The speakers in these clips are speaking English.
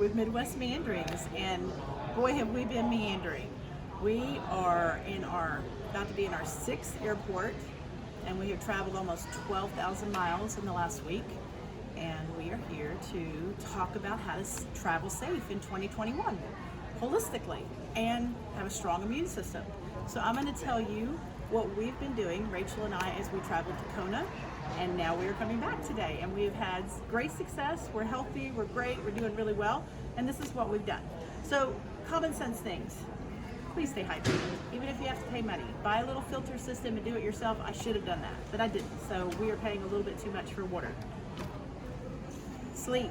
with Midwest Meanderings, and boy have we been meandering. We are about to be in our 6th airport, and we have traveled almost 12,000 miles in the last week, and we are here to talk about how to travel safe in 2021, holistically, and have a strong immune system. So I'm going to tell you what we've been doing, Rachel and I, as we traveled to Kona, and now we are coming back today, and we've had great success. We're healthy, we're great, we're doing really well, and this is what we've done. So common sense things. Please stay hydrated, even if you have to pay money. Buy a little filter system and do it yourself. I should have done that, but I didn't. So we are paying a little bit too much for water. Sleep.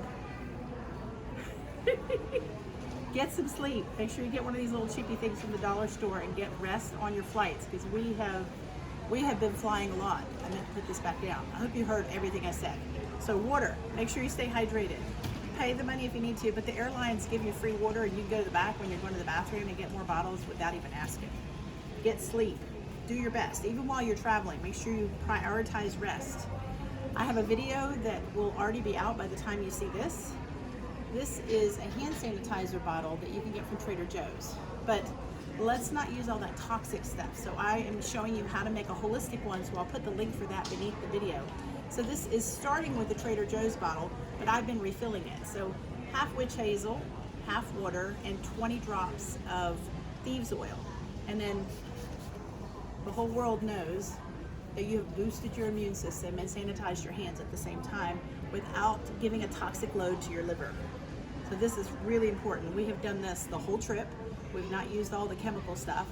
Get some sleep. Make sure you get one of these little cheapy things from the dollar store and get rest on your flights, because we have been flying a lot. I meant to put this back down. I hope you heard everything I said. So water, make sure you stay hydrated. Pay the money if you need to, but the airlines give you free water, and you can go to the back when you're going to the bathroom and get more bottles without even asking. Get sleep. Do your best. Even while you're traveling, make sure you prioritize rest. I have a video that will already be out by the time you see this. This is a hand sanitizer bottle that you can get from Trader Joe's, but let's not use all that toxic stuff. So I am showing you how to make a holistic one, so I'll put the link for that beneath the video. So this is starting with the Trader Joe's bottle, but I've been refilling it. So half witch hazel, half water, and 20 drops of thieves oil. And then the whole world knows that you have boosted your immune system and sanitized your hands at the same time without giving a toxic load to your liver. So this is really important. We have done this the whole trip. We've not used all the chemical stuff,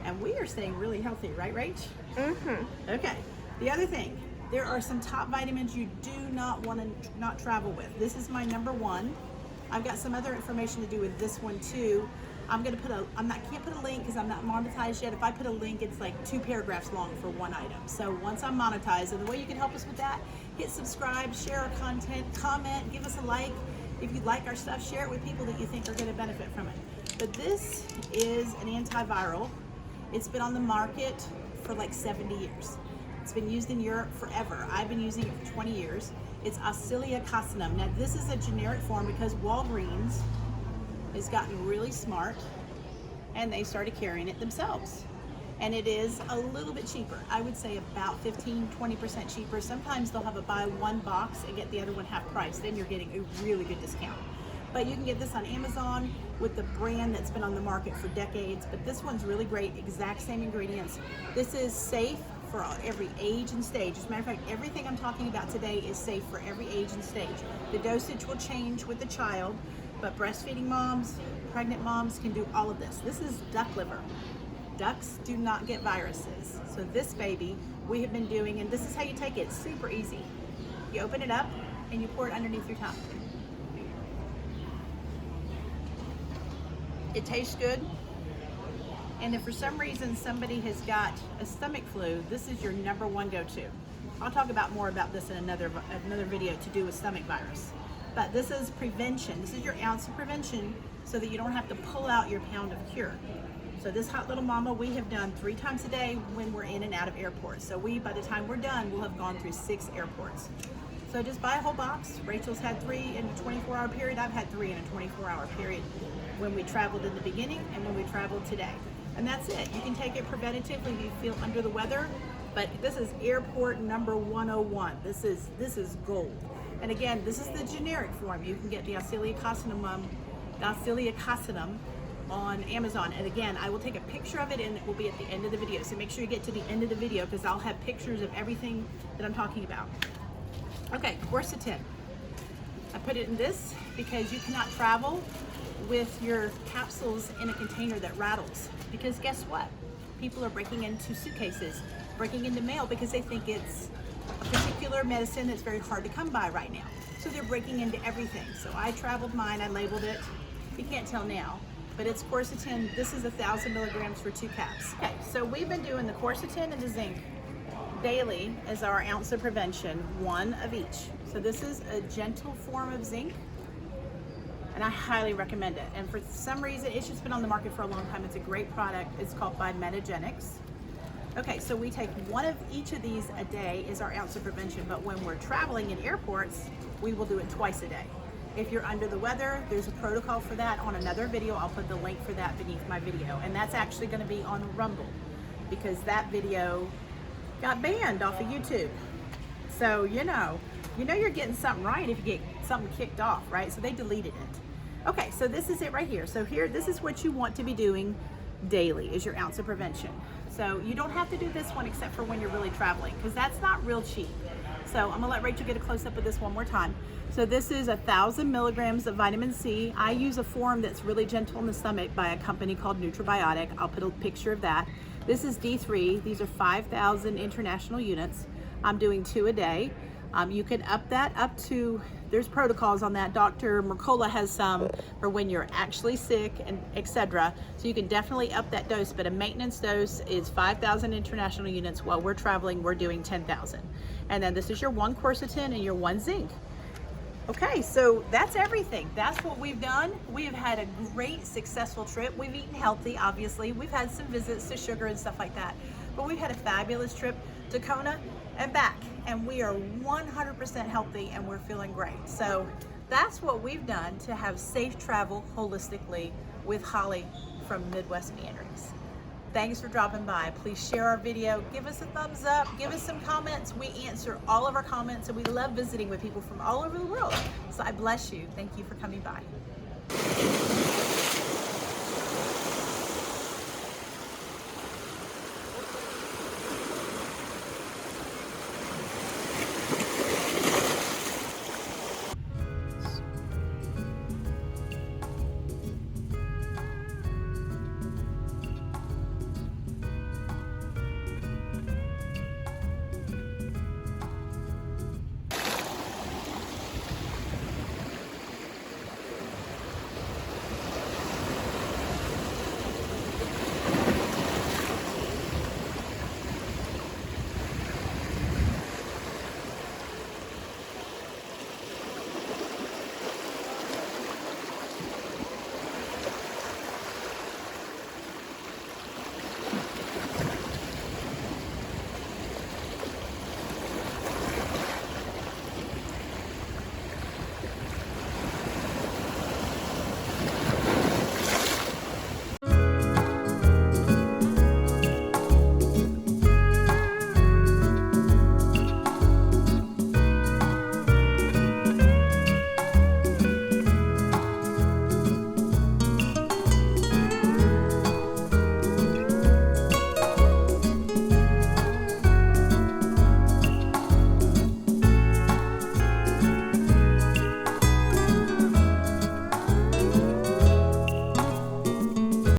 and we are staying really healthy, right, Rach? Mm-hmm. Okay, the other thing, there are some top vitamins you do not want to not travel with. This is my number one. I've got some other information to do with this one too. I'm gonna can't put a link because I'm not monetized yet. If I put a link, it's like 2 paragraphs long for one item. So once I'm monetized, and the way you can help us with that, hit subscribe, share our content, comment, give us a like. If you like our stuff, share it with people that you think are gonna benefit from it. But this is an antiviral. It's been on the market for like 70 years. It's been used in Europe forever. I've been using it for 20 years. It's Aceclidine. Now this is a generic form because Walgreens has gotten really smart and they started carrying it themselves. And it is a little bit cheaper. I would say about 15-20% cheaper. Sometimes they'll have a buy one box and get the other one half price. Then you're getting a really good discount. But you can get this on Amazon with the brand that's been on the market for decades. But this one's really great, exact same ingredients. This is safe for every age and stage. As a matter of fact, everything I'm talking about today is safe for every age and stage. The dosage will change with the child, but breastfeeding moms, pregnant moms can do all of this. This is duck liver. Ducks do not get viruses. So this baby we have been doing, and this is how you take it. It's super easy. You open it up and you pour it underneath your tongue. It tastes good. And if for some reason somebody has got a stomach flu, this is your number one go-to. I'll talk about more about this in another video to do with stomach virus. But this is prevention. This is your ounce of prevention so that you don't have to pull out your pound of cure. So this hot little mama we have done 3 times a day when we're in and out of airports. So by the time we're done, we'll have gone through 6 airports. So just buy a whole box. Rachel's had 3 in a 24-hour period. I've had 3 in a 24-hour period when we traveled in the beginning and when we traveled today. And that's it. You can take it preventatively if you feel under the weather, but this is airport number 101. This is gold. And again, this is the generic form. You can get the Aceclidine on Amazon. And again, I will take a picture of it and it will be at the end of the video. So make sure you get to the end of the video because I'll have pictures of everything that I'm talking about. Okay, quercetin. I put it in this because you cannot travel with your capsules in a container that rattles. Because guess what? People are breaking into suitcases, breaking into mail because they think it's a particular medicine that's very hard to come by right now. So they're breaking into everything. So I traveled mine, I labeled it. You can't tell now, but it's quercetin. This is 1,000 milligrams for 2 caps. Okay, so we've been doing the quercetin and the zinc daily as our ounce of prevention, 1 of each. So this is a gentle form of zinc, and I highly recommend it. And for some reason, it's just been on the market for a long time. It's a great product. It's called by Metagenics. Okay, so we take 1 of each of these a day as our ounce of prevention, but when we're traveling in airports, we will do it twice a day. If you're under the weather, there's a protocol for that on another video. I'll put the link for that beneath my video. And that's actually going to be on Rumble because that video got banned off of YouTube. So, you know you're getting something right if you get something kicked off, right? So they deleted it. Okay, so this is it right here. So here, this is what you want to be doing daily is your ounce of prevention. So you don't have to do this one except for when you're really traveling because that's not real cheap. So I'm gonna let Rachel get a close up of this one more time. So this is 1,000 milligrams of vitamin C. I use a form that's really gentle on the stomach by a company called Nutribiotic. I'll put a picture of that. This is D3. These are 5,000 international units. I'm doing 2 a day. You can up that up to, there's protocols on that. Dr. Mercola has some for when you're actually sick and etc. So you can definitely up that dose, but a maintenance dose is 5,000 international units. While we're traveling, we're doing 10,000. And then this is your 1 quercetin and your 1 zinc. Okay, so that's everything. That's what we've done. We have had a great, successful trip. We've eaten healthy, obviously. We've had some visits to sugar and stuff like that. But we've had a fabulous trip to Kona and back. And we are 100% healthy and we're feeling great. So that's what we've done to have safe travel holistically with Holly from Midwest Meanderings. Thanks for dropping by. Please share our video. Give us a thumbs up. Give us some comments. We answer all of our comments and we love visiting with people from all over the world. So I bless you. Thank you for coming by.